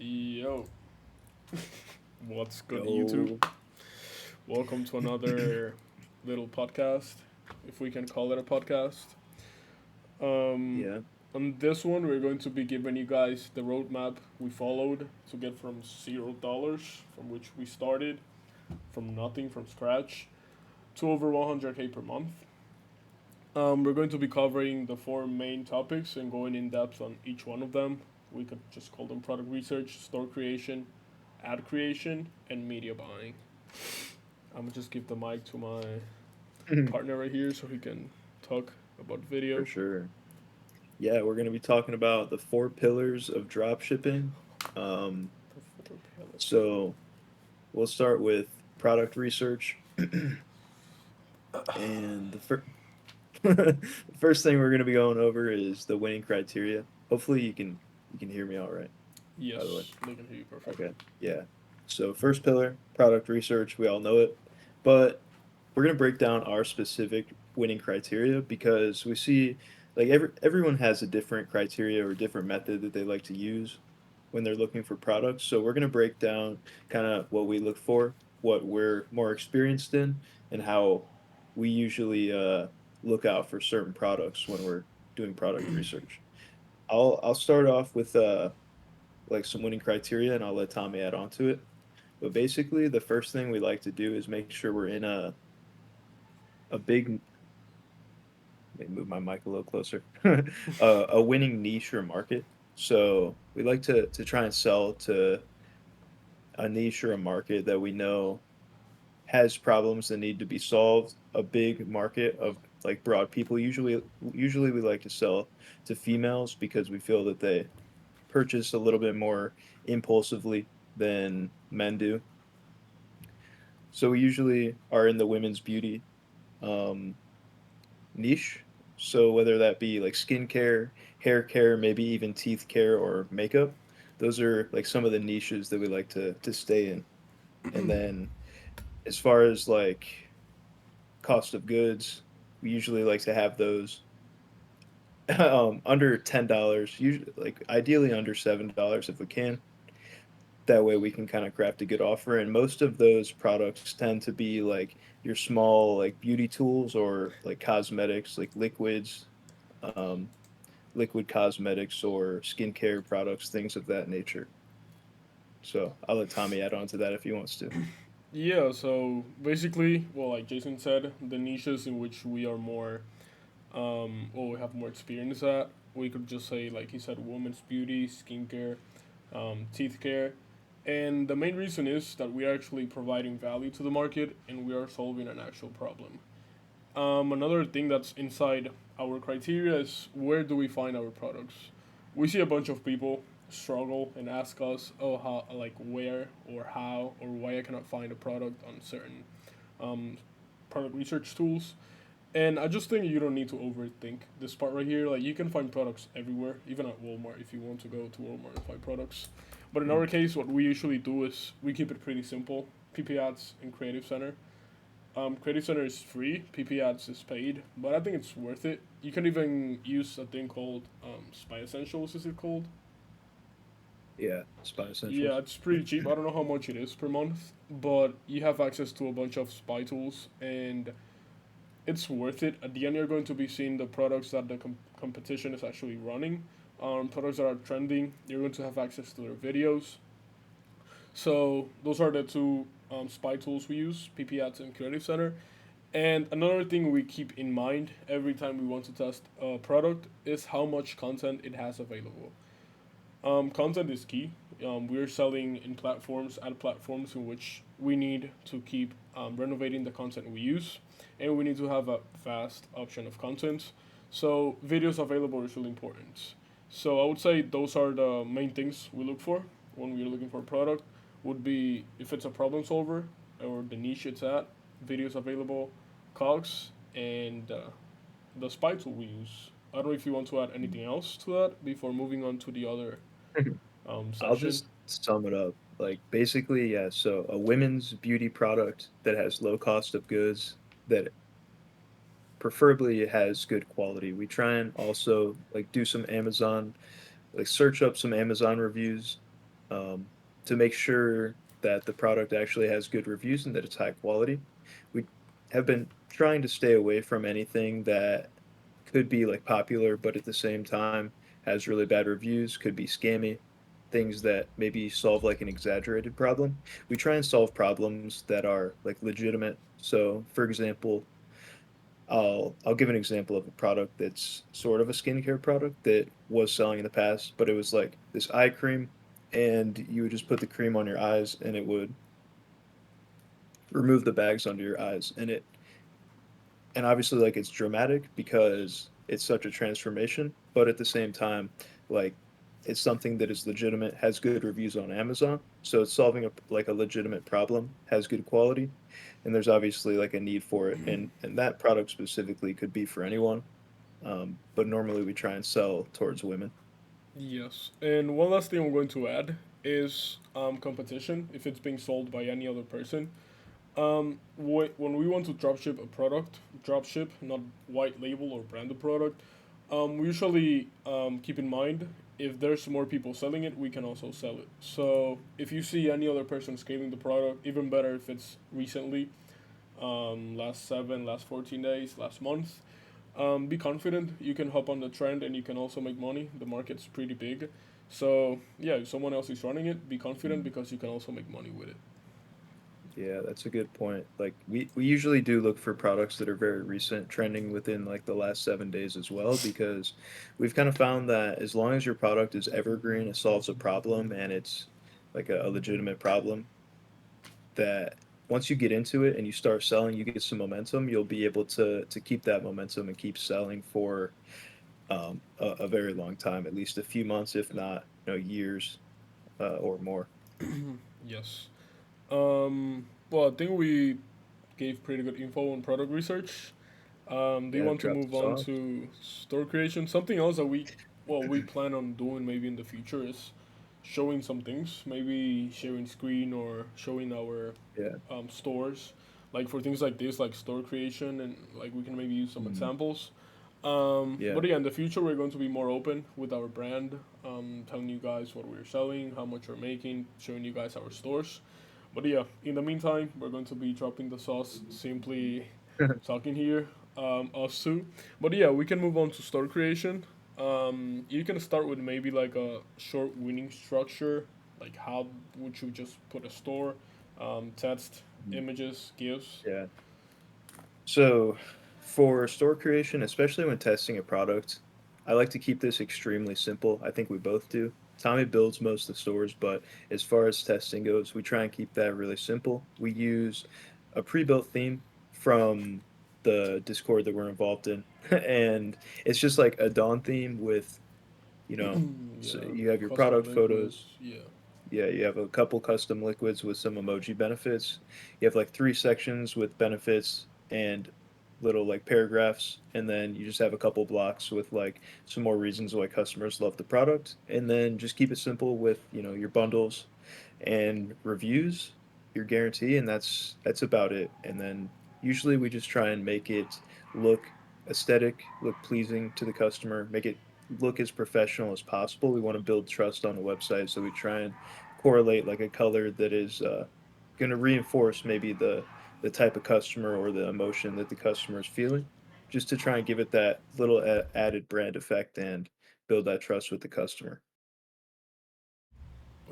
Yo, what's good, YouTube? Yo, Welcome to another little podcast, if we can call it a podcast. Um, yeah, on this one, we're going to be giving you guys the roadmap we followed to get from $0, from which we started, from nothing, from scratch, to over 100K per month. We're going to be covering the four main topics and going in depth on each one of them. We could just call them product research, store creation, ad creation, and media buying. I'm gonna just give the mic to my partner right here so he can talk about for video. sure. Yeah, we're going to be talking about the four pillars of drop shipping. Um, The four pillars. so we'll start with product research, and the first thing we're going to be going over is the winning criteria. Hopefully, you can hear me all right. By the way, Yes, they can hear you perfectly. okay, yeah. So first pillar, product research. We all know it, but we're going to break down our specific winning criteria because we see like everyone has a different criteria or different method that they like to use when they're looking for products. So we're going to break down kind of what we look for, what we're more experienced in, and how we usually look out for certain products when we're doing product research. I'll start off with like some winning criteria, and I'll let Tommy add on to it. But basically, the first thing we like to do is make sure we're in a big, let me move my mic a little closer, a winning niche or market. So we like to try and sell to a niche or a market that we know has problems that need to be solved. A big market of like broad people. Usually we like to sell to females because we feel that they purchase a little bit more impulsively than men do. So we usually are in the women's beauty um, niche. So whether that be like skincare, hair care, maybe even teeth care or makeup, those are like some of the niches that we like to stay in. And then as far as like cost of goods, we usually like to have those under $10, usually like ideally under $7 if we can. That way we can kind of craft a good offer. And most of those products tend to be like your small like beauty tools or like cosmetics, like um, liquid cosmetics or skincare products, things of that nature. So I'll let Tommy add on to that if he wants to. Yeah, so basically, well, like Jason said, the niches in which we are more, we have more experience at, we could just say, like he said, women's beauty, skincare, teeth care. And the main reason is that we are actually providing value to the market and we are solving an actual problem. Another thing that's inside our criteria is where do we find our products? We see a bunch of people struggle and ask us, oh, how, like where or how or why I cannot find a product on certain um, product research tools. And I just think you don't need to overthink this part right here. Like you can find products everywhere, even at Walmart if you want to go to Walmart and find products. But in our case, what we usually do is we keep it pretty simple. PP ads and Creative Center. Creative Center is free. PP Ads is paid, but I think it's worth it. You can even use a thing called Spy Essentials. Is it called? Yeah, Spy Yeah, Essentials. it's pretty cheap. I don't know how much it is per month, but you have access to a bunch of spy tools, and it's worth it. At the end, you're going to be seeing the products that the competition is actually running, products that are trending. You're going to have access to their videos. So those are the two spy tools we use: PP Ads and Creative Center. And another thing we keep in mind every time we want to test a product is how much content it has available. Content is key. We're selling in platforms, ad platforms in which we need to keep renovating the content we use, and we need to have a vast option of content. So videos available is really important. So I would say those are the main things we look for when we're looking for a product. Would be if it's a problem solver or the niche it's at, videos available, cogs, and the spy tool we use. I don't know if you want to add anything else to that before moving on to the other I'll section. just sum it up. Like basically, yeah, so a women's beauty product that has low cost of goods that preferably has good quality. We try and also like do some Amazon, like search up some Amazon reviews um, to make sure that the product actually has good reviews and that it's high quality. We have been trying to stay away from anything that could be like popular, but at the same time has really bad reviews, could be scammy, things that maybe solve like an exaggerated problem. We try and solve problems that are like legitimate. So, for example, I'll give an example of a product that's sort of a skincare product that was selling in the past, but it was like this eye cream, and you would just put the cream on your eyes, and it would remove the bags under your eyes, and obviously, like, it's dramatic because it's such a transformation, but at the same time, like, it's something that is legitimate, has good reviews on Amazon, so it's solving a legitimate problem, has good quality, and there's obviously, like, a need for it, and that product specifically could be for anyone, but normally we try and sell towards women. Yes. And one last thing I'm going to add is competition if it's being sold by any other person. When we want to dropship a product, dropship, not white label or branded product, we usually keep in mind if there's more people selling it, we can also sell it. So if you see any other person scaling the product, even better if it's recently, last 7, last 14 days, last month, be confident. You can hop on the trend and you can also make money. The market's pretty big. So yeah, if someone else is running it, be confident because you can also make money with it. Yeah, that's a good point. Like we usually do look for products that are very recent, trending within like the last 7 days as well, because we've kind of found that as long as your product is evergreen, it solves a problem and it's like a legitimate problem, that once you get into it and you start selling, you get some momentum, you'll be able to keep that momentum and keep selling for a very long time, at least a few months, if not, years or more. Yes. Well, I think we gave pretty good info on product research. Do you Yeah, want to drop move this on off. to store creation? Something else that we plan on doing maybe in the future is showing some things, maybe sharing screen or showing our Yeah. stores, like for things like this, like store creation, and like we can maybe use some Mhm. examples. Yeah. But yeah, in the future we're going to be more open with our brand, telling you guys what we're selling, how much we're making, showing you guys our stores. But yeah, in the meantime, we're going to be dropping the sauce, simply talking here, us two. But yeah, we can move on to store creation. You can start with maybe like a short winning structure. Like how would you just put a store, text, images, gifs. Yeah. So, for store creation, especially when testing a product, I like to keep this extremely simple. I think we both do. Tommy builds most of the stores, but as far as testing goes, we try and keep that really simple. We use a pre-built theme from the Discord that we're involved in, and it's just like a Dawn theme with, so Yeah, you have your custom product liquids. photos. Yeah. Yeah, you have a couple custom liquids with some emoji benefits. You have like three sections with benefits and little like paragraphs, and then you just have a couple blocks with like some more reasons why customers love the product. And then just keep it simple with, your bundles and reviews, your guarantee, and that's about it. And then usually we just try and make it look aesthetic, look pleasing to the customer, make it look as professional as possible. We want to build trust on the website, so we try and correlate like a color that is going to reinforce maybe the type of customer or the emotion that the customer is feeling, just to try and give it that little added brand effect and build that trust with the customer.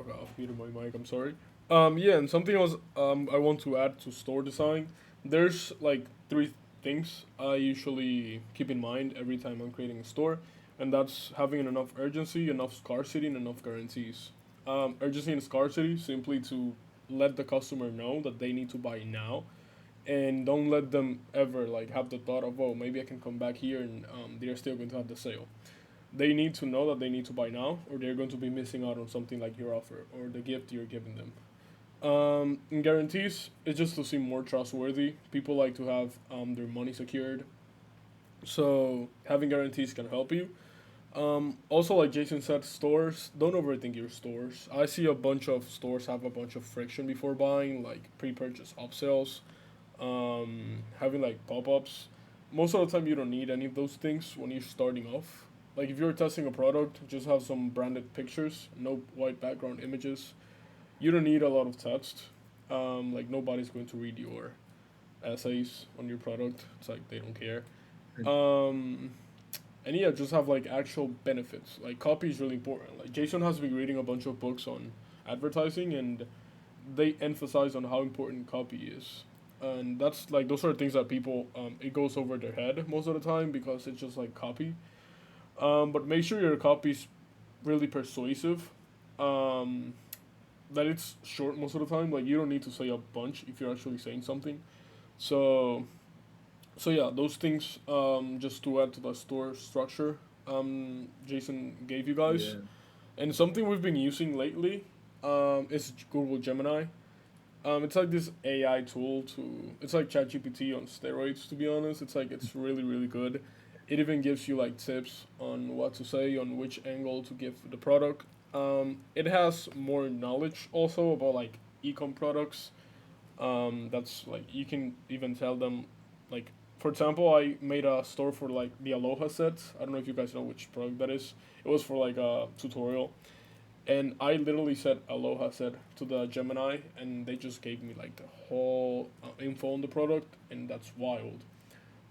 Okay, I've muted my mic. I'm sorry. Yeah, and something else I want to add to store design. There's like three things I usually keep in mind every time I'm creating a store, and that's having enough urgency, enough scarcity, and enough guarantees. Urgency and scarcity simply to let the customer know that they need to buy now, and don't let them ever like have the thought of, oh, maybe I can come back here and they're still going to have the sale. They need to know that they need to buy now, or they're going to be missing out on something like your offer or the gift you're giving them. In guarantees, it's just to seem more trustworthy. People like to have their money secured, so having guarantees can help you. Also, like Jason said, stores, don't overthink your stores. I see a bunch of stores have a bunch of friction before buying, like pre-purchase upsells, having like pop-ups. Most of the time, you don't need any of those things when you're starting off. Like if you're testing a product, just have some branded pictures, no white background images. You don't need a lot of text. Like nobody's going to read your essays on your product. It's like they don't care. Um, and yeah, just have like actual benefits. Like copy is really important. Like Jason has been reading a bunch of books on advertising, and they emphasize on how important copy is. And that's like those are things that people it goes over their head most of the time because it's just like copy. But make sure your copy's really persuasive. Um, that it's short most of the time. Like you don't need to say a bunch if you're actually saying something. So yeah, those things just to add to the store structure Jason gave you guys. Yeah. And something we've been using lately is Google Gemini. It's like this AI tool to. It's like ChatGPT on steroids. To be honest, it's like it's really really good. It even gives you like tips on what to say, on which angle to give the product. It has more knowledge also about like ecom products. That's like you can even tell them, like for example, I made a store for like the Aloha set. I don't know if you guys know which product that is. It was for like a tutorial, and I literally said Aloha said to the Gemini, and they just gave me like the whole info on the product, and that's wild.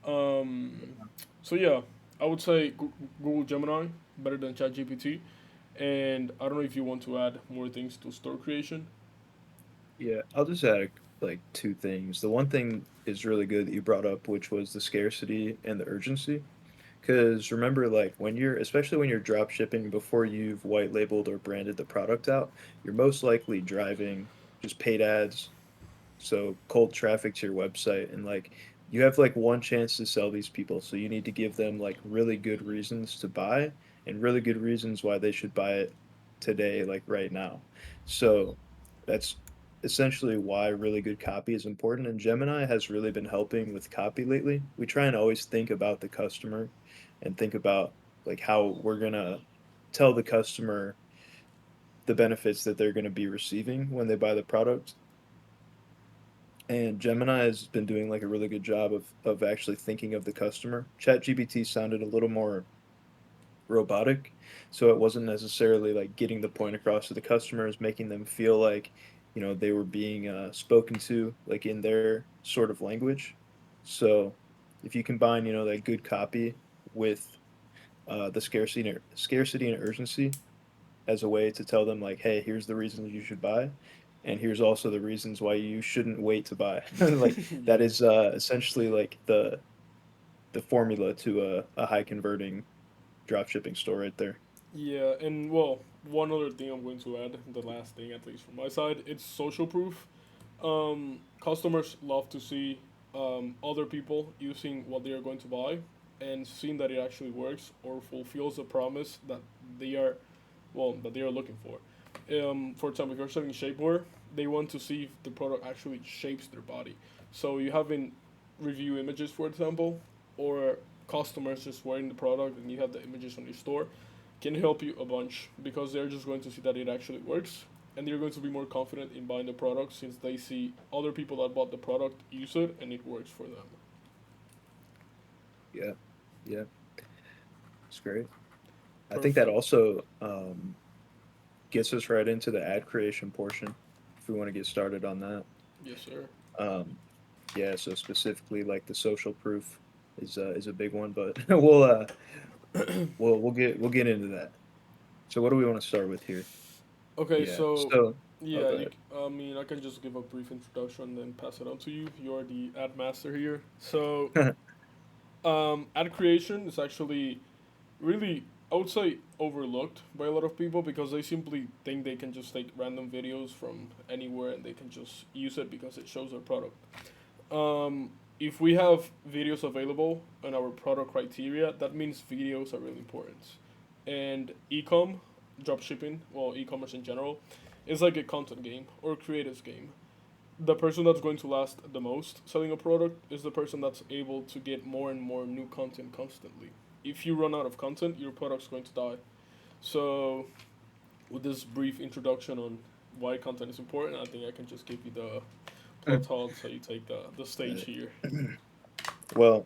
Um, so yeah, I would say Google Gemini better than ChatGPT, and I don't know if you want to add more things to store creation. Yeah, I'll just add like two things. The one thing is really good that you brought up, which was the scarcity and the urgency. Because remember, like when you're, especially when you're drop shipping before you've white labeled or branded the product out, you're most likely driving just paid ads, so cold traffic to your website, and like you have like one chance to sell these people, so you need to give them like really good reasons to buy and really good reasons why they should buy it today, like right now. So that's essentially why really good copy is important, and Gemini has really been helping with copy lately. We try and always think about the customer and think about like how we're gonna tell the customer the benefits that they're going to be receiving when they buy the product, and Gemini has been doing like a really good job of actually thinking of the customer. ChatGPT sounded a little more robotic, so it wasn't necessarily like getting the point across to the customers, making them feel like, they were being spoken to like in their sort of language. So if you combine, that good copy with the scarcity and urgency as a way to tell them like, hey, here's the reasons you should buy, and here's also the reasons why you shouldn't wait to buy. Like that Yeah. is essentially like the formula to a high converting drop shipping store right there. Yeah, and well, one other thing I'm going to add, the last thing at least from my side, it's social proof. Customers love to see other people using what they are going to buy and seeing that it actually works or fulfills a promise that they are, well, that they are looking for. For example, if you're selling shapewear, they want to see if the product actually shapes their body. So you have in review images, for example, or customers just wearing the product and you have the images on your store, can help you a bunch because they're just going to see that it actually works and they're going to be more confident in buying the product since they see other people that bought the product use it and it works for them. Yeah, yeah, it's great. I think that Perfect. also gets us right into the ad creation portion if we want to get started on that. Yes, sir. Um, yeah, so specifically like the social proof is a big one, but we'll get into that. So what do we want to start with here? Okay, Yeah. so So, oh, yeah, go ahead. I mean, I can just give a brief introduction and then pass it on to you. You're the ad master here. So, ad creation is actually really, I would say, overlooked by a lot of people because they simply think they can just take random videos from anywhere and they can just use it because it shows their product. If we have videos available on our product criteria, that means videos are really important. And ecom, dropshipping, well, e-commerce in general, is like a content game or creatives game. The person that's going to last the most selling a product is the person that's able to get more and more new content constantly. If you run out of content, your product's going to die. So, with this brief introduction on why content is important, I think I can just give you the plot so you take the stage Uh, here. well,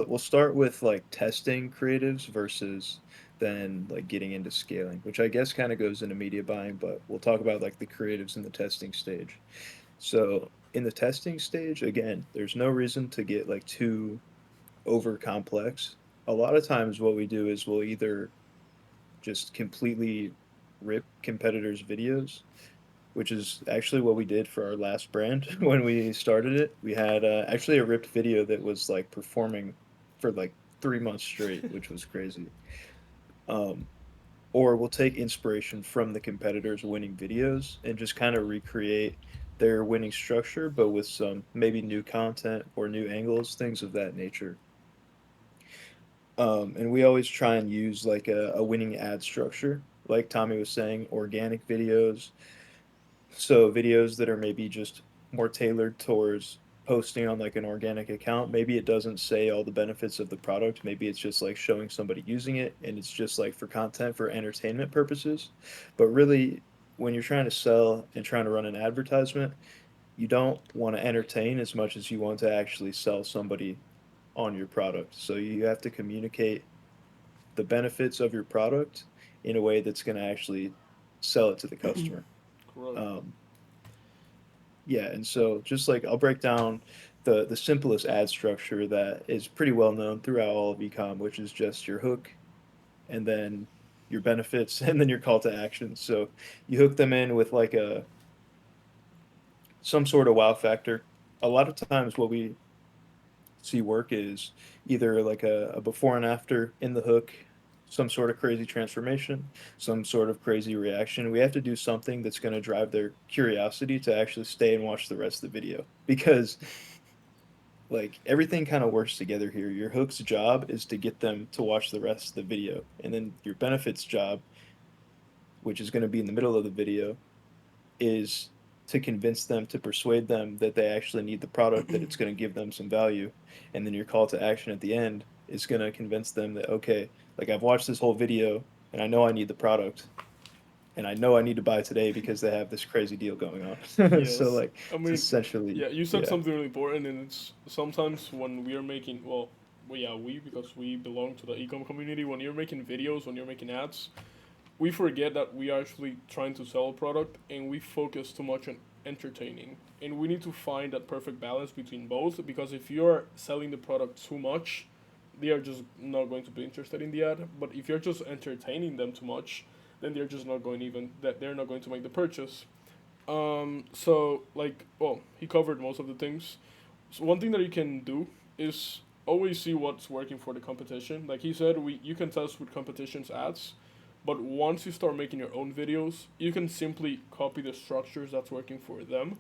we'll start with like testing creatives versus than like getting into scaling, which I guess kind of goes into media buying, but we'll talk about like the creatives in the testing stage. So in the testing stage, again, there's no reason to get like too over complex. A lot of times what we do is we'll either just completely rip competitors' videos, which is actually what we did for our last brand when we started it. We had actually a ripped video that was like performing for like 3 months straight, which was crazy. Um, or we'll take inspiration from the competitors' winning videos and just kind of recreate their winning structure, but with some maybe new content or new angles, things of that nature. And we always try and use like a winning ad structure, like Tommy was saying, organic videos. So videos that are maybe just more tailored towards posting on like an organic account. Maybe it doesn't say all the benefits of the product. Maybe it's just like showing somebody using it and it's just like for content for entertainment purposes. But really, when you're trying to sell and trying to run an advertisement, you don't want to entertain as much as you want to actually sell somebody on your product. So you have to communicate the benefits of your product in a way that's going to actually sell it to the customer. Correct. Um, yeah, and so just like I'll break down the simplest ad structure that is pretty well known throughout all of ecom, which is just your hook and then your benefits and then your call to action. So you hook them in with like a some sort of wow factor. A lot of times what we see work is either like a before and after in the hook, some sort of crazy transformation, some sort of crazy reaction. We have to do something that's going to drive their curiosity to actually stay and watch the rest of the video because like everything kind of works together here. Your hook's job is to get them to watch the rest of the video, and then your benefits job, which is going to be in the middle of the video, is to convince them to persuade them that they actually need the product, that it's going to give them some value, and then your call to action at the end is going to convince them that okay, like I've watched this whole video and I know I need the product and I know I need to buy today because they have this crazy deal going on. So Yes. like I it's mean, essentially yeah, you said yeah. something really important, and it's sometimes when we are making, well, yeah, we, because we belong to the ecom community, when you're making videos, when you're making ads, we forget that we are actually trying to sell a product and we focus too much on entertaining. And we need to find that perfect balance between both because if you're selling the product too much, they are just not going to be interested in the ad. But if you're just entertaining them too much, then they're just not going even that they're not going to make the purchase. So like, well, he covered most of the things. So one thing that you can do is always see what's working for the competition. Like he said, we you can test with competition's ads, but once you start making your own videos, you can simply copy the structures that's working for them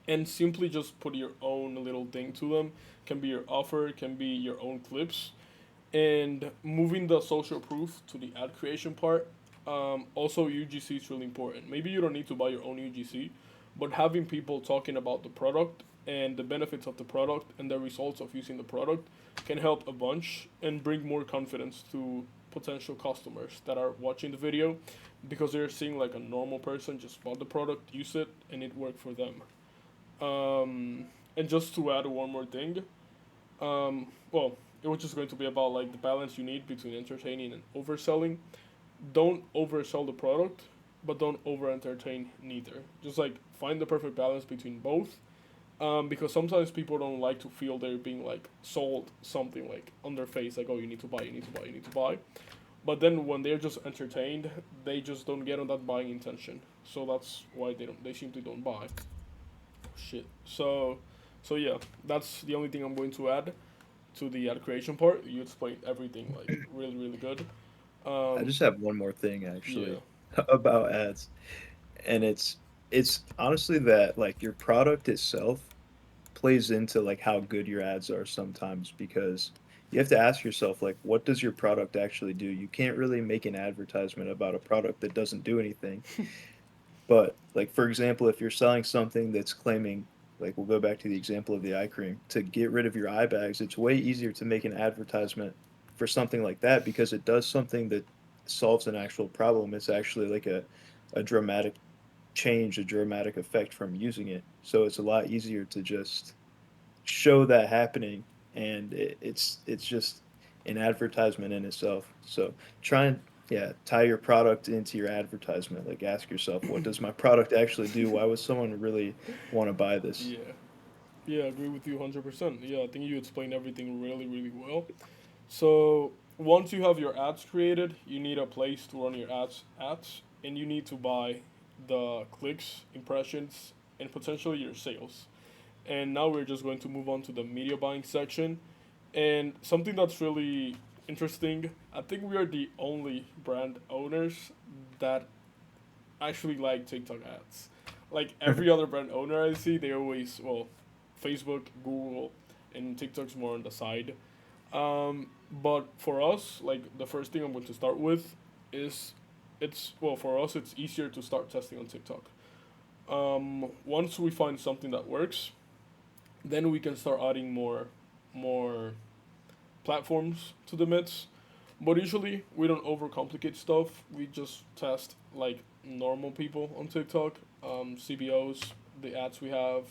and simply just put your own little thing to them. Can be your offer, can be your own clips, and moving the social proof to the ad creation part. Also, UGC is really important. Maybe you don't need to buy your own UGC, but having people talking about the product and the benefits of the product and the results of using the product can help a bunch and bring more confidence to potential customers that are watching the video because they're seeing like a normal person just bought the product, use it, and it worked for them. Um, and just to add one more thing, well, it was just going to be about like the balance you need between entertaining and overselling. Don't oversell the product, but don't over entertain neither. Just like find the perfect balance between both. Because sometimes people don't like to feel they're being like sold something like on their face, like oh you need to buy, you need to buy, you need to buy. But then when they're just entertained, they just don't get on that buying intention. So that's why they simply don't buy. Shit. So yeah, that's the only thing I'm going to add to the ad creation part. You explained everything like really really good. I Um, just have one more thing yeah. actually about ads, and it's honestly that like your product itself plays into like how good your ads are sometimes because you have to ask yourself like what does your product actually do? You can't really make an advertisement about a product that doesn't do anything. But like for example, if you're selling something that's claiming like we'll go back to the example of the eye cream to get rid of your eye bags, it's way easier to make an advertisement for something like that because it does something that solves an actual problem. It's actually like a dramatic change, a dramatic effect from using it. So it's a lot easier to just show that happening and it's just an advertisement in itself. So try and yeah, tie your product into your advertisement. Like ask yourself, what does my product actually do? Why would someone really want to buy this? Yeah. Yeah, I agree with you 100%. Yeah, I think you explained everything really, really well. So once you have your ads created, you need a place to run your ads, and you need to buy the clicks, impressions, and potentially your sales. And now we're just going to move on to the media buying section. And something that's really interesting, I think we are the only brand owners that actually like TikTok ads. Like every other brand owner I see, they always, well, Facebook, Google, and TikTok's more on the side. But for us, like the first thing I'm going to start with is well, for us it's easier to start testing on TikTok. Once we find something that works, then we can start adding more platforms to the mix. But usually we don't overcomplicate stuff. We just test like normal people on TikTok, CBOs, the ads we have,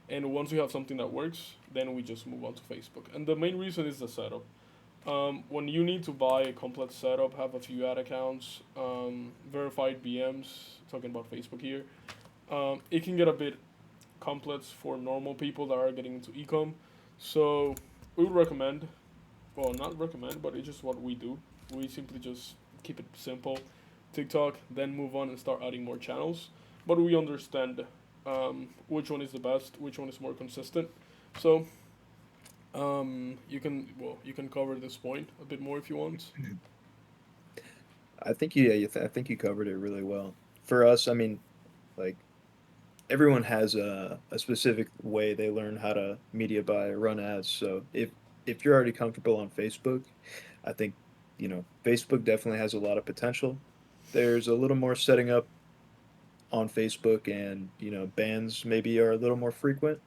and once we have something that works, then we just move on to Facebook. And the main reason is the setup. When you need to buy a complex setup, have a few ad accounts, verified BMs, talking about Facebook here, it can get a bit complex for normal people that are getting into ecom. So we would recommend, well, not recommend, but it's just what we do. We simply just keep it simple. TikTok, then move on and start adding more channels. But we understand which one is the best, which one is more consistent. So you can cover this point a bit more if you want. I think I think you covered it really well. For us, I mean, like everyone has a specific way they learn how to media buy or run ads. So if you're already comfortable on Facebook, I think Facebook definitely has a lot of potential. There's a little more setting up on Facebook, and bans maybe are a little more frequent,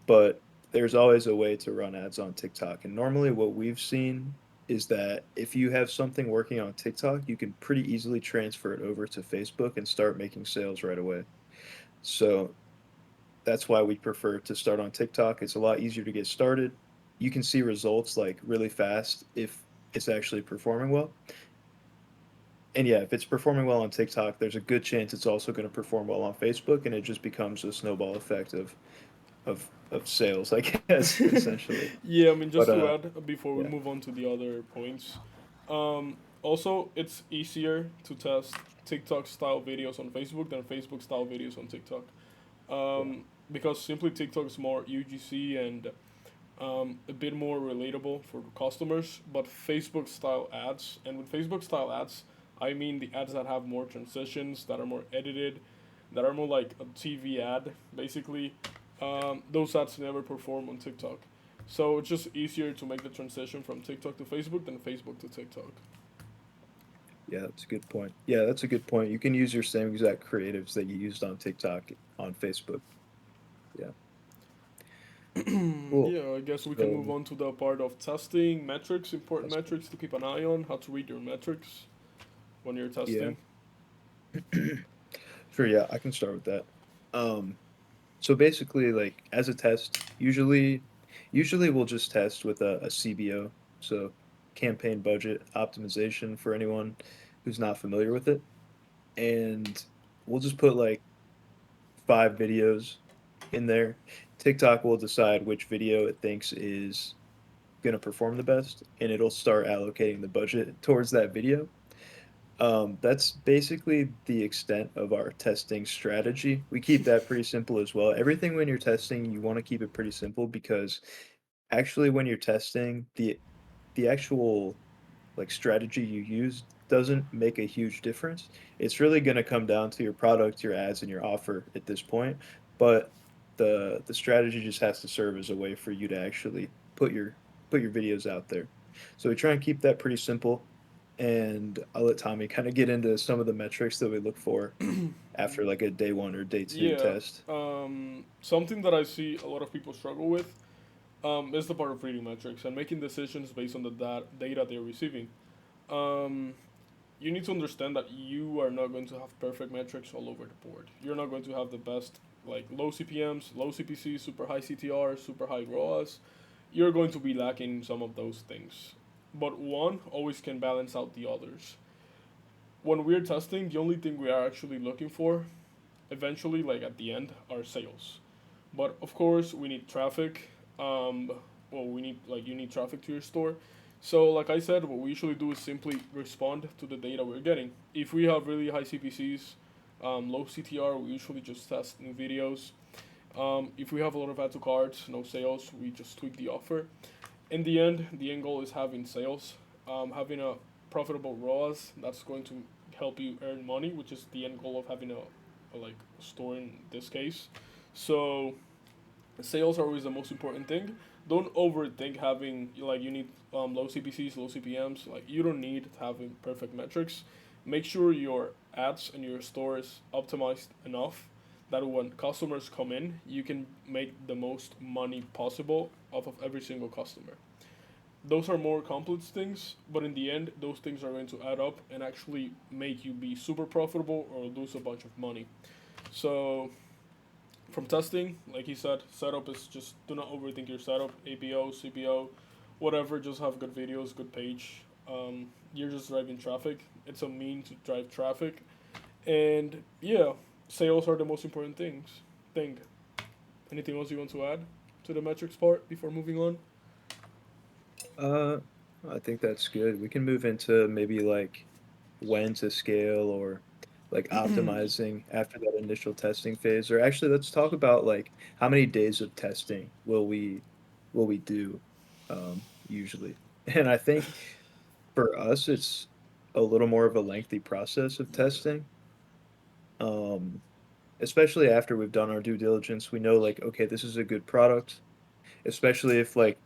but there's always a way to run ads on TikTok. And normally, what we've seen is that if you have something working on TikTok, you can pretty easily transfer it over to Facebook and start making sales right away. So that's why we prefer to start on TikTok. It's a lot easier to get started. You can see results like really fast if it's actually performing well. And yeah, if it's performing well on TikTok, there's a good chance it's also going to perform well on Facebook, and it just becomes a snowball effect of sales, I guess, essentially. Yeah, I mean, But just to add before we yeah, move on to the other points, also it's easier to test TikTok style videos on Facebook than Facebook style videos on TikTok. yeah, Because simply TikTok is more UGC and a bit more relatable for customers, but Facebook style ads, and with Facebook style ads, I mean the ads that have more transitions, that are more edited, that are more like a TV ad, basically. Those ads never perform on TikTok. So it's just easier to make the transition from TikTok to Facebook than Facebook to TikTok. yeah, that's a good point. Yeah, that's a good point. You can use your same exact creatives that you used on TikTok on Facebook. Yeah, cool. Yeah, I guess we can So move on to the part of testing, metrics, important that's metrics to keep an eye on, how to read your metrics when you're yeah. testing. Sure, yeah, I can start with that. Um, so basically, like as a test, usually we'll just test with a CBO, so campaign budget optimization for anyone who's not familiar with it, and we'll just put like 5 videos in there. TikTok will decide which video it thinks is going to perform the best, and it'll start allocating the budget towards that video. That's basically the extent of our testing strategy. We keep that pretty simple as well. Everything when you're testing, you want to keep it pretty simple because actually when you're testing, the actual like strategy you use doesn't make a huge difference. It's really going to come down to your product, your ads, and your offer at this point. But the strategy just has to serve as a way for you to actually put your videos out there. So we try and keep that pretty simple. And I'll let Tommy kind of get into some of the metrics that we look for after like a day one or day two Yeah, test. something that I see a lot of people struggle with is the part of reading metrics and making decisions based on the data they're receiving. Um, you need to understand that you are not going to have perfect metrics all over the board. You're not going to have the best, like low CPMs, low CPC, super high CTR, super high ROAS. You're going to be lacking some of those things. but one always can balance out the others. When we're testing, the only thing we are actually looking for, eventually, like at the end, are sales. But of course, we need traffic. Um, well, we need like you need traffic to your store. So, like I said, what we usually do is simply respond to the data we're getting. If we have really high CPCs, low CTR, we usually just test new videos. If we have a lot of add to carts, no sales, we just tweak the offer. In the end goal is having sales, having a profitable ROAS that's going to help you earn money, which is the end goal of having a like store in this case. So sales are always the most important thing. Don't overthink having like you need low CPCs, low CPMs. Like you don't need having perfect metrics. Make sure your ads and your store is optimized enough that when customers come in, you can make the most money possible off of every single customer. Those are more complex things, but in the end, those things are going to add up and actually make you be super profitable or lose a bunch of money. So from testing, like he said, setup is just do not overthink your setup. APO, CPO, whatever. Just have good videos, good page. You're just driving traffic. It's a mean to drive traffic, and yeah, sales are the most important Thing. Anything else you want to add to the metrics part before moving on? Uh, I think that's good. We can move into maybe like when to scale or like optimizing after that initial testing phase. Or actually, let's talk about like how many days of testing will we do usually? And I think for us, it's a little more of a lengthy process of Yeah. testing. Um, Especially after we've done our due diligence, we know like, okay, this is a good product, especially if like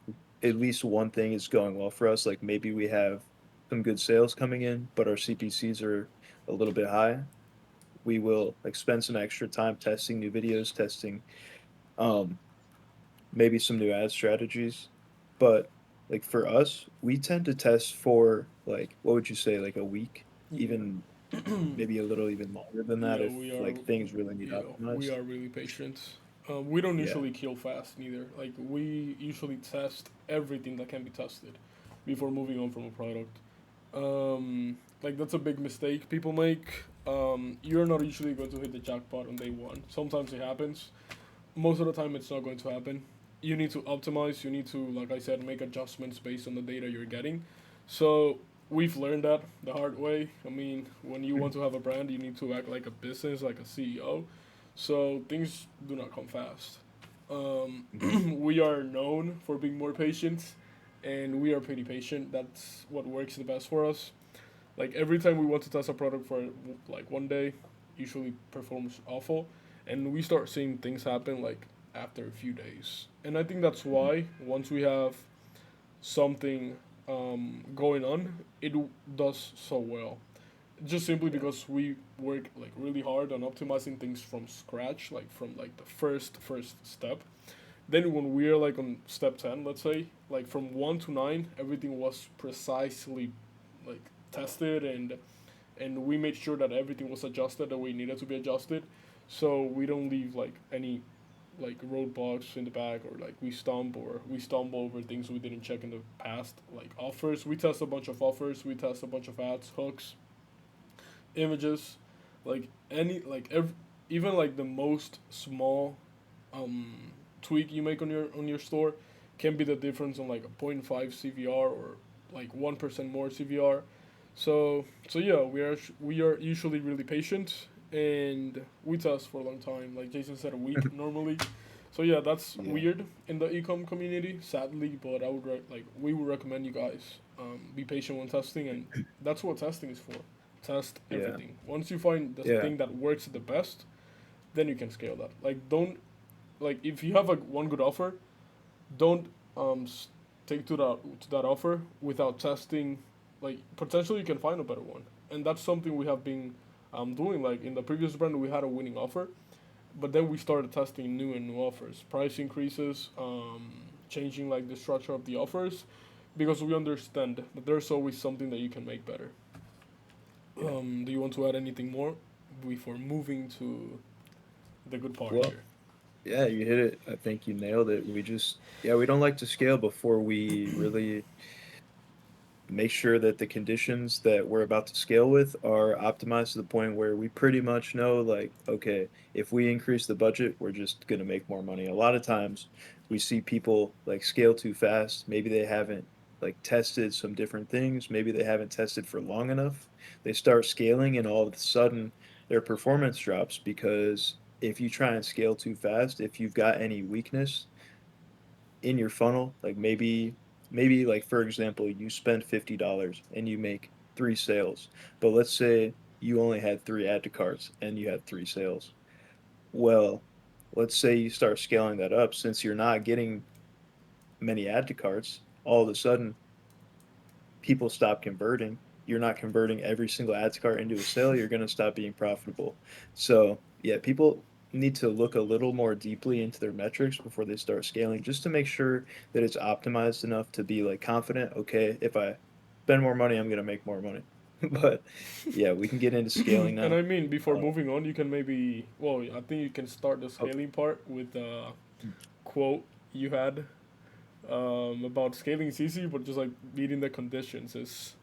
at least one thing is going well for us, like maybe we have some good sales coming in, but our CPCs are a little bit high. We will like spend some extra time testing new videos, testing um maybe some new ad strategies. But like for us, we tend to test for like what would you say, like a week, Yeah. even maybe a little even longer than that Yeah, if like things really need we optimized. are really patient. We don't Yeah. usually kill fast neither. Like we usually test everything that can be tested before moving on from a product. Like that's a big mistake people make. You're not usually going to hit the jackpot on day one. Sometimes it happens. Most of the time, it's not going to happen. You need to optimize. You need to, like I said, make adjustments based on the data you're getting. So we've learned that the hard way. I mean, when you want to have a brand, you need to act like a business, like a CEO. So things do not come fast. Mhm. We are known for being more patient, and we are pretty patient. That's what works the best for us. Like every time we want to test a product for like one day, usually performs awful, and we start seeing things happen like after a few days. And I think that's Mhm. why once we have something going on, it does so well. Just simply Yeah. because we work like really hard on optimizing things from scratch, like from like the first step. Then when we're like on step 10, let's say, like from 1 to 9, everything was precisely like tested and we made sure that everything was adjusted the way it needed to be adjusted. So we don't leave like any like roadblocks in the back or like we stumble over things we didn't check in the past, like offers. We test a bunch of offers, we test a bunch of ads, hooks, images, like any like even like the most small um, tweak you make on your store can be the difference on like a point 0.5 CVR or like 1% more CVR. So yeah, we are usually really patient and we test for a long time. Like Jason said, a week normally. So yeah, that's Yeah. weird in the ecom community, sadly. But I would like we would recommend you guys be patient when testing, and that's what testing is for. Test Yeah. everything. Once you find the Yeah. thing that works the best, then you can scale that. Like don't like if you have a one good offer, don't take to that offer without testing. Like potentially you can find a better one, and that's something we have been doing. Like in the previous brand, we had a winning offer, but then we started testing new and new offers, price increases, changing like the structure of the offers, because we understand that there's always something that you can make better. Yeah. Do you want to add anything more before moving to the good part Well, here? yeah, you hit it. I think you nailed it. We just, yeah, we don't like to scale before we really make sure that the conditions that we're about to scale with are optimized to the point where we pretty much know, like, okay, if we increase the budget, we're just going to make more money. A lot of times we see people like scale too fast. Maybe they haven't like tested some different things. Maybe they haven't tested for long enough. They start scaling and all of a sudden their performance drops because if you try and scale too fast, if you've got any weakness in your funnel, like maybe like for example, you spend $50 and you make 3 sales. But let's say you only had 3 add to carts and you had 3 sales. Well, let's say you start scaling that up since you're not getting many add to carts, all of a sudden people stop converting. You're not converting every single ads cart into a sale, you're going to stop being profitable. So, yeah, people need to look a little more deeply into their metrics before they start scaling just to make sure that it's optimized enough to be like confident, okay, if I spend more money, I'm going to make more money. But yeah, we can get into scaling And now. I mean, before Uh, moving on, you can maybe, well, I think you can start the okay. scaling part with the quote you had about scaling is easy, but just like meeting the conditions is,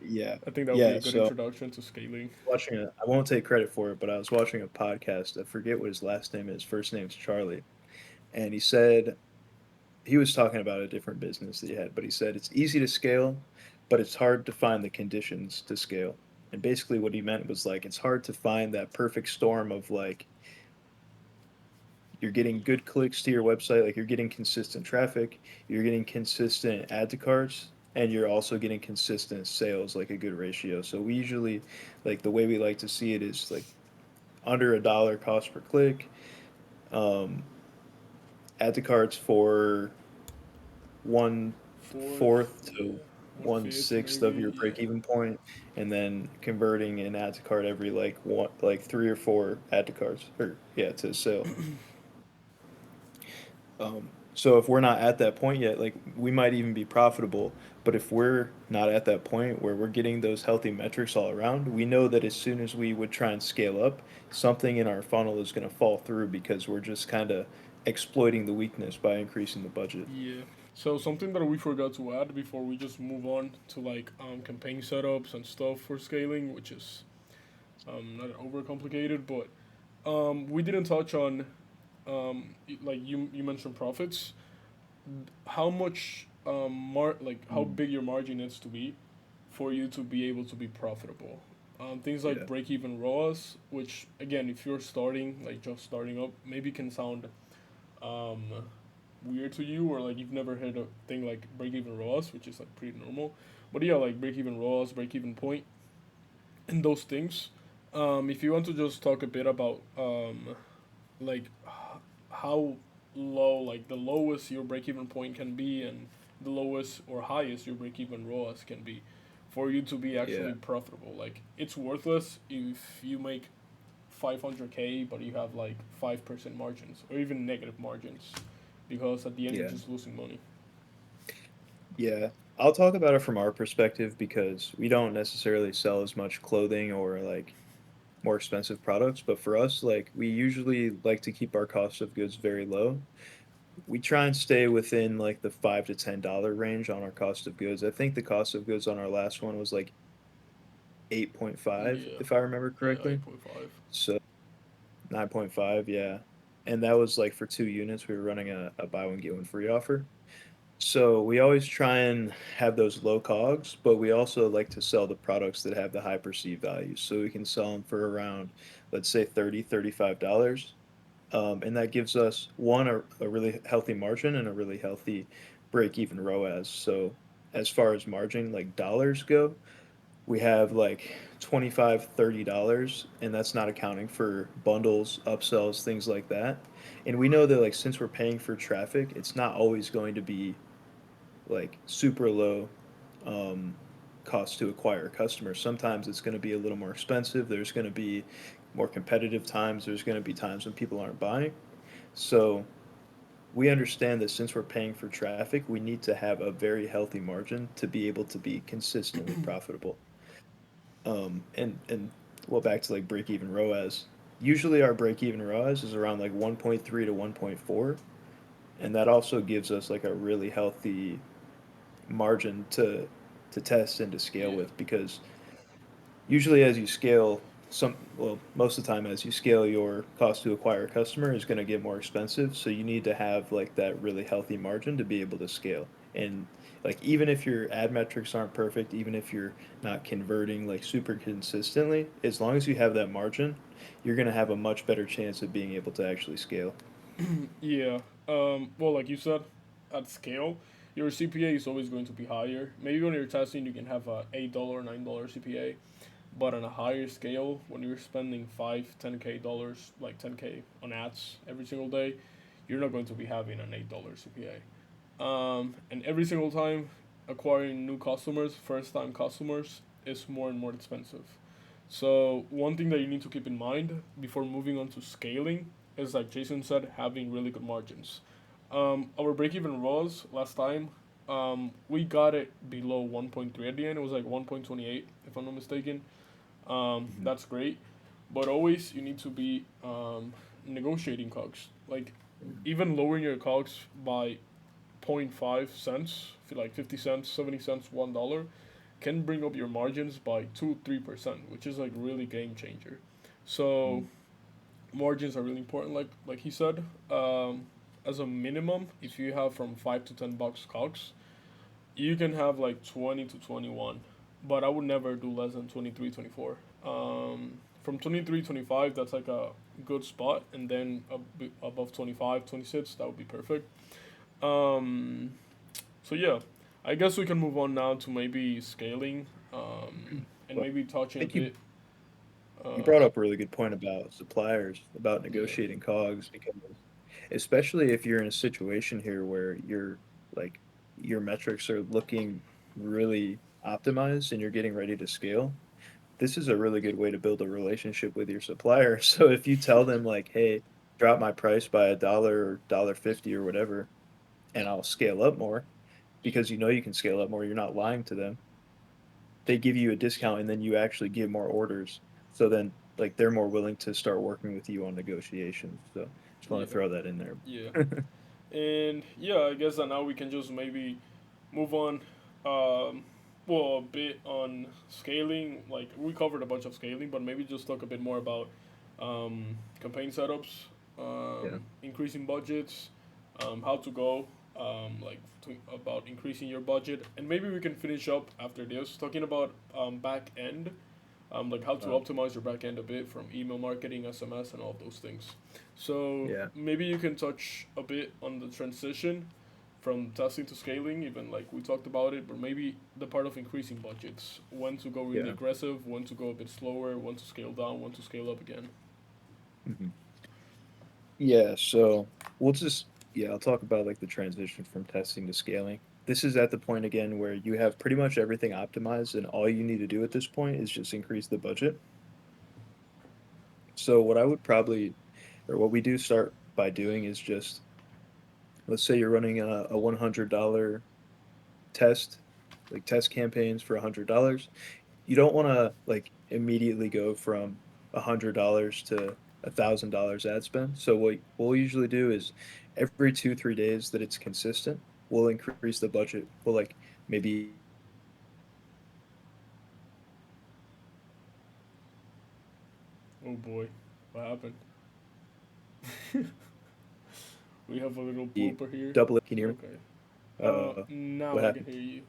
Yeah. I think that would be Yeah. a good So introduction to scaling. watching a, I won't take credit for it, but I was watching a podcast. I forget what his last name is. First name's Charlie. And he said he was talking about a different business that he had, but he said it's easy to scale, but it's hard to find the conditions to scale. And basically, what he meant was like it's hard to find that perfect storm of like you're getting good clicks to your website, like you're getting consistent traffic, you're getting consistent add to carts, and you're also getting consistent sales, like a good ratio. So we usually, like the way we like to see it is like under $1 cost per click, um, add to carts for one Fourth, fourth yeah, to one one fifth sixth of maybe, your yeah. break even point, and then converting an add to cart every like 3 or 4 add to carts or yeah to sale. So if we're not at that point yet, like we might even be profitable, but if we're not at that point where we're getting those healthy metrics all around, we know that as soon as we would try and scale up, something in our funnel is going to fall through because we're just kind of exploiting the weakness by increasing the budget. Yeah. So something that we forgot to add before we just move on to like campaign setups and stuff for scaling, which is not overcomplicated, but we didn't touch on like you mentioned profits. How much like how Mm. big your margin needs to be for you to be able to be profitable. Things like Yeah. break even ROAS, which again, if you're starting like just starting up, maybe can sound um, weird to you or like you've never heard a thing like break even ROAS, which is like pretty normal. But yeah, like break even ROAS, break even point, and those things. If you want to just talk a bit about like how low, like the lowest your break even point can be, and the lowest or highest your break even ROAS can be, for you to be Yeah. actually profitable. Like it's worthless if you make 500K but you have like 5% margins or even negative margins, because at the end you're Yeah. just losing money. Yeah. I'll talk about it from our perspective because we don't necessarily sell as much clothing or like more expensive products, but for us, like we usually like to keep our cost of goods very low. We try and stay within like the $5 to $10 range on our cost of goods. I think the cost of goods on our last one was like 8.5 Yeah, if I remember yeah, correctly. 8.5. So 9.5, yeah. And that was like for 2 units. We were running a buy one get one free offer. So we always try and have those low cogs, but we also like to sell the products that have the high perceived value. So we can sell them for around, let's say 30, $35. And that gives us one, a really healthy margin and a really healthy break even ROAS. So as far as margin, like dollars go, we have like 25, $30, and that's not accounting for bundles, upsells, things like that. And we know that like since we're paying for traffic, it's not always going to be like super low um, cost to acquire a customer. Sometimes it's going to be a little more expensive. There's going to be more competitive times. There's going to be times when people aren't buying. So we understand that since we're paying for traffic, we need to have a very healthy margin to be able to be consistently profitable. And well, back to like break even ROAS. Usually our break even ROAS is around like 1.3 to 1.4, and that also gives us like a really healthy margin to to test and to scale Yeah. with, because usually as you scale, most of the time as you scale, your cost to acquire a customer is going to get more expensive, so you need to have like that really healthy margin to be able to scale. And like even if your ad metrics aren't perfect, even if you're not converting like super consistently, as long as you have that margin, you're going to have a much better chance of being able to actually scale. Yeah. Well, like you said, at scale, your CPA is always going to be higher. Maybe when you're testing, you can have a $8, $9 CPA, but on a higher scale, when you're spending $5, $10K, like 10K on ads every single day, you're not going to be having an $8 CPA. And every single time acquiring new customers, first time customers, is more and more expensive. So one thing that you need to keep in mind before moving on to scaling is, like Jason said, having really good margins. Our break even was last time. We got it below 1.3 at the end. It was like 1.28 if I'm not mistaken. Mhm. That's great, but always you need to be negotiating cogs. Like even lowering your cogs by point 0.5 cents, like 50 cents, 70 cents, $1, can bring up your margins by 2-3%, which is like really game changer. So margins are really important, like he said. As a minimum, if you have from $5 to $10 cogs, you can have like 20 to 21, but I would never do less than 23, 24. From 23, 25, that's like a good spot, and then above 25, 26, that would be perfect. Um, so yeah, I guess we can move on now to maybe scaling, and Well, maybe I touching a think bit. you brought Uh, up a really good point about suppliers, about yeah, negotiating COGS, because especially if you're in a situation here where like your metrics are looking really optimized and you're getting ready to scale, this is a really good way to build a relationship with your supplier. So if you tell them like, "Hey, drop my price by a dollar or dollar 50 or whatever, and I'll scale up more," because you know you can scale up more, you're not lying to them. They give you a discount and then you actually get more orders. So then like they're more willing to start working with you on negotiations. So just want to yeah, throw that in there. yeah. And yeah, I guess that now we can just maybe move on. Um, well, a bit on scaling. Like we covered a bunch of scaling, but maybe just talk a bit more about campaign setups, Yeah. increasing budgets, how to go, about increasing your budget, and maybe we can finish up after this talking about back end, like how to Uh, optimize your back end a bit from email marketing, SMS, and all of those things. So yeah. maybe you can touch a bit on the transition from testing to scaling, even like we talked about it, but maybe the part of increasing budgets, when to go really Yeah. aggressive, when to go a bit slower, when to scale down, when to scale up again. Mhm. Yeah, so I'll talk about like the transition from testing to scaling. This is at the point again where you have pretty much everything optimized and all you need to do at this point is just increase the budget. So what I would probably or what we do start by doing is just, let's say you're running a $100 test, like test campaigns for $100. You don't want to like immediately go from $100 to $1,000 ad spend. So what we'll usually do is every 2 3 days that it's consistent, we'll increase the budget. We'll like maybe Oh boy, what happened? We have a little blooper here. double it. Can you hear Okay. me? Now What I can happened? hear you.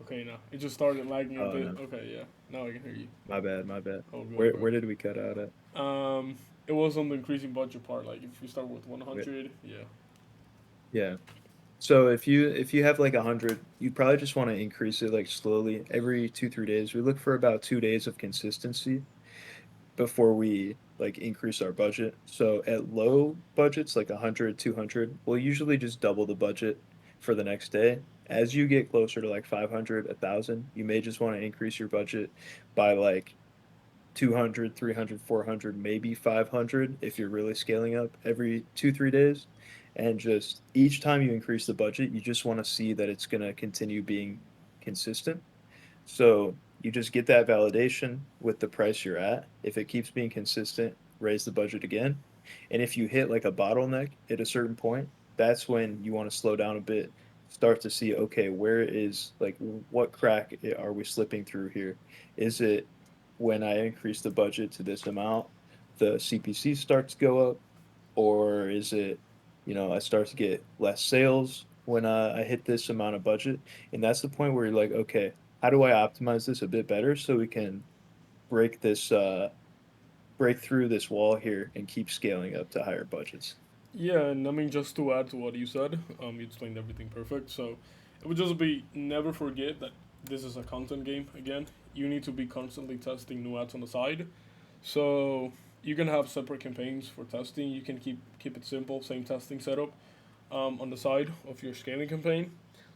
Okay, now it just started lagging a Oh bit. no, Okay, yeah. Now I can hear you. my bad, my bad. All good, all Where good. did we cut out at? Um, it was on the increasing budget part. Like if you start with Okay. 100, yeah, Yeah. So if you have like 100, you probably just want to increase it like slowly every 2 3 days. We look for about 2 days of consistency before we like increase our budget. So at low budgets like 100, 200, we'll usually just double the budget for the next day. As you get closer to like 500, 1,000, you may just want to increase your budget by like 200, 300, 400, maybe 500 if you're really scaling up every 2 3 days. And just each time you increase the budget, you just want to see that it's going to continue being consistent. So you just get that validation with the price you're at. If it keeps being consistent, raise the budget again. And if you hit like a bottleneck at a certain point, that's when you want to slow down a bit start to see, okay, where is like what crack are we slipping through here? Is it when I increase the budget to this amount, the CPC starts to go up, or is it, I start to get less sales when I hit this amount of budget? And that's the point where you're like, okay, how do I optimize this a bit better so we can break this break through this wall here and keep scaling up to higher budgets? Yeah, and I mean, just to add to what you said, you explained everything perfect. So it would just be never forget that this is a content game again. You need to be constantly testing new ads on the side. So you can have separate campaigns for testing. You can keep it simple, same testing setup on the side of your scaling campaign.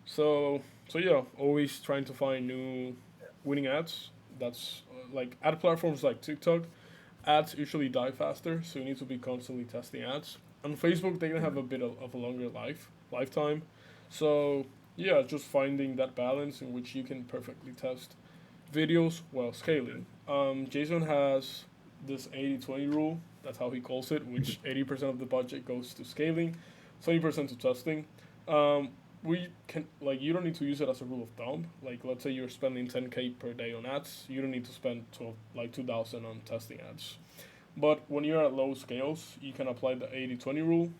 So yeah, always trying to find new winning ads. That's like ad platforms like TikTok. Ads usually die faster, so you need to be constantly testing ads. On Facebook, they can have a bit of a longer lifetime. So yeah, just finding that balance in which you can perfectly test videos while scaling. Jason has this 80-20 rule. That's how he calls it, which 80% of the budget goes to scaling, 20% to testing. Um, we can like you don't need to use it as a rule of thumb. Like let's say you're spending 10K per day on ads, you don't need to spend 2,000 on testing ads. But when you're at low scales, you can apply the 80-20 rule.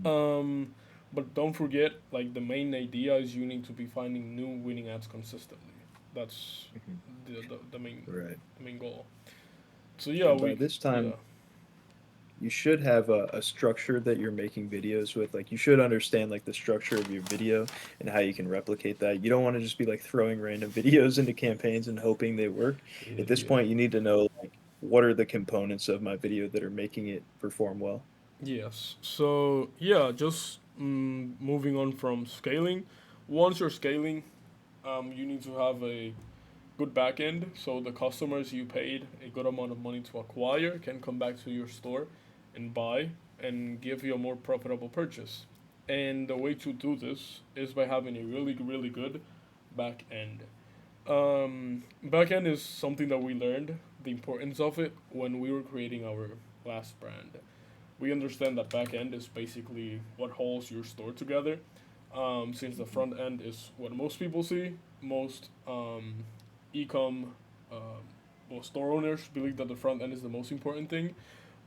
Um, but don't forget, like the main idea is you need to be finding new winning ads consistently. That's Mhm. the main Right. goal. So yeah, And by this yeah. time, you should have a structure that you're making videos with. Like you should understand like the structure of your video and how you can replicate that. You don't want to just be like throwing random videos into campaigns and hoping they work. At this Yeah. point, you need to know like what are the components of my video that are making it perform well. Yes. So yeah, just moving on from scaling. Once you're scaling, you need to have a good back end, so the customers you paid a good amount of money to acquire can come back to your store and buy and give you a more profitable purchase. And the way to do this is by having a really good back end. Back end is something that we learned the importance of it when we were creating our last brand. We understand that back end is basically what holds your store together. Since the Mhm. front end is what most people see, most ecom well, store owners believe that the front end is the most important thing,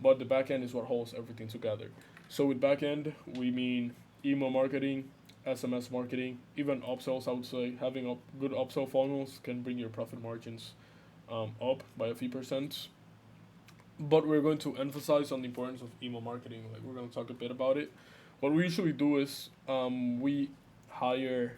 but the back end is what holds everything together. So with back end, we mean email marketing, SMS marketing, even upsells. I would say having good upsell funnels can bring your profit margins up by a few percent. But we're going to emphasize on the importance of email marketing. Like we're going to talk a bit about it. What we usually do is we hire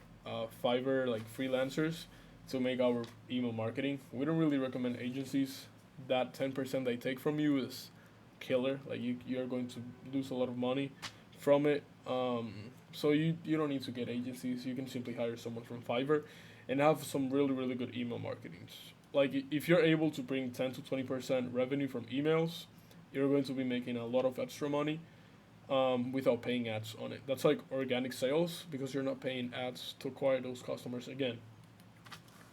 Fiverr like freelancers to make our email marketing. We don't really recommend agencies. That 10% they take from you is killer. Like you're going to lose a lot of money from it. So you don't need to get agencies. You can simply hire someone from Fiverr, and have some really good email marketing. Like if you're able to bring 10 to 20% revenue from emails, you're going to be making a lot of extra money without paying ads on it. That's like organic sales because you're not paying ads to acquire those customers again.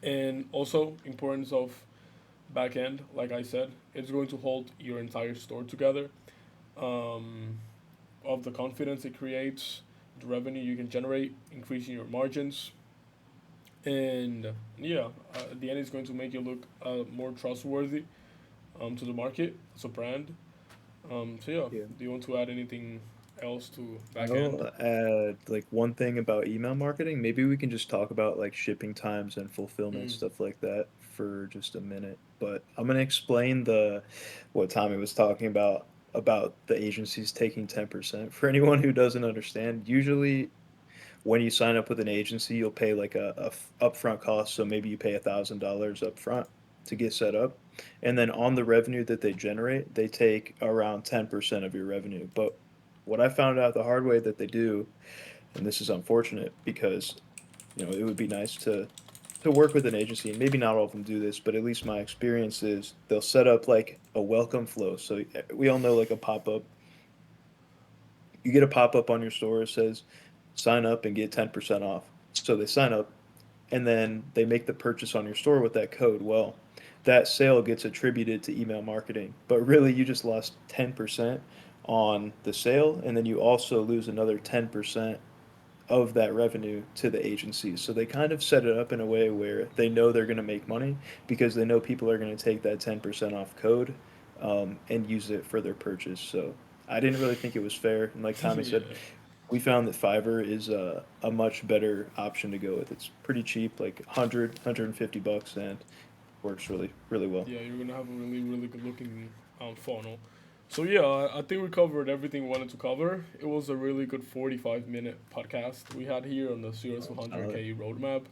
And also importance of back end, like I said, it's going to hold your entire store together. Um, of the confidence it creates, the revenue you can generate, increasing your margins, and yeah, at the end it's going to make you look more trustworthy to the market as a brand. So yeah, Yeah. do you want to add anything else to back end? I'll add like one thing about email marketing. Maybe we can just talk about like shipping times and fulfillment Mm. stuff like that for just a minute. But I'm gonna explain the what Tommy was talking about the agencies taking 10%. For anyone who doesn't understand, usually when you sign up with an agency, you'll pay like a upfront cost. So maybe you pay $1,000 upfront to get set up, and then on the revenue that they generate, they take around 10% of your revenue. But what I found out the hard way that they do, and this is unfortunate because it would be nice to work with an agency, and maybe not all of them do this, but at least my experience is they'll set up like a welcome flow. So we all know like a pop up. You get a pop up on your store that says sign up and get 10% off. So they sign up and then they make the purchase on your store with that code. Well, that sale gets attributed to email marketing, but really you just lost 10% on the sale, and then you also lose another 10% of that revenue to the agency. So they kind of set it up in a way where they know they're going to make money because they know people are going to take that 10% off code and use it for their purchase. So I didn't really think it was fair. And like Tommy said, Yeah. we found that Fiverr is a much better option to go with. It's pretty cheap, like 100, $150, and works really, really well. Yeah, you're gonna have a really, really good looking funnel. So yeah, I think we covered everything we wanted to cover. It was a really good 45-minute podcast we had here on the 0 to Solid. 100K roadmap.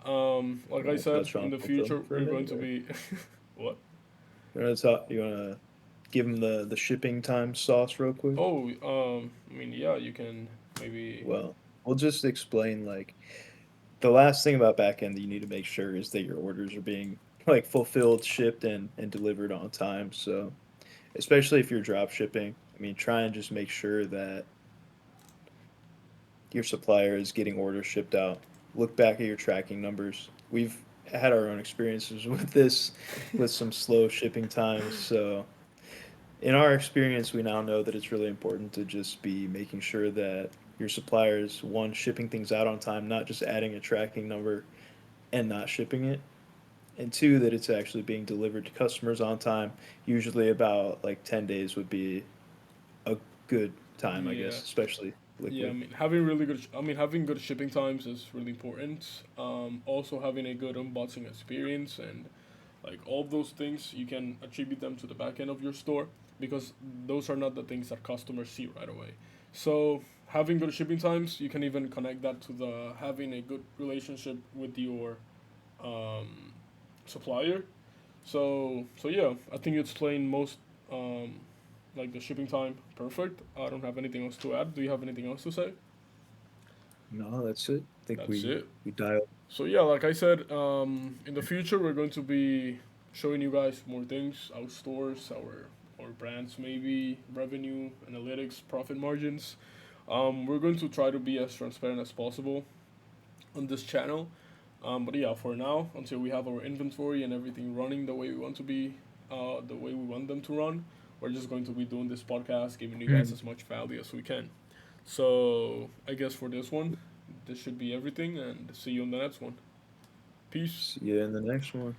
Like You I want to said, touch in on the future fulfillment for a we're going minute, to or be what? you want to talk? You want to give them the shipping time sauce real quick? Oh, I mean, yeah, you can maybe. Well, we'll just explain like the last thing about backend that you need to make sure is that your orders are being like fulfilled, shipped, and delivered on time. So especially if you're drop shipping, I mean, try and just make sure that your supplier is getting orders shipped out. Look back at your tracking numbers. We've had our own experiences with this, with some slow shipping times. So in our experience, we now know that it's really important to just be making sure that your suppliers, one, shipping things out on time, not just adding a tracking number and not shipping it, and two, that it's actually being delivered to customers on time. Usually, about like 10 days would be a good time, I Yeah. guess, especially Yeah, I liquid. mean having really good. I mean having good shipping times is really important. Also having a good unboxing experience and like all of those things, you can attribute them to the back end of your store because those are not the things that customers see right away. So having good shipping times, you can even connect that to the having a good relationship with your um, supplier. So yeah, I think you explained most um, like the shipping time perfect. I don't have anything else to add. Do you have anything else to say? No, that's it. I think That's it. we dialed. So yeah, like I said, in the future we're going to be showing you guys more things, our stores, our brands, maybe revenue, analytics, profit margins. We're going to try to be as transparent as possible on this channel. But yeah, for now, until we have our inventory and everything running the way we want to be, the way we want them to run, we're just going to be doing this podcast, giving you guys Hmm. as much value as we can. So I guess for this one, this should be everything, and see you on the next one. Peace. See you in the next one.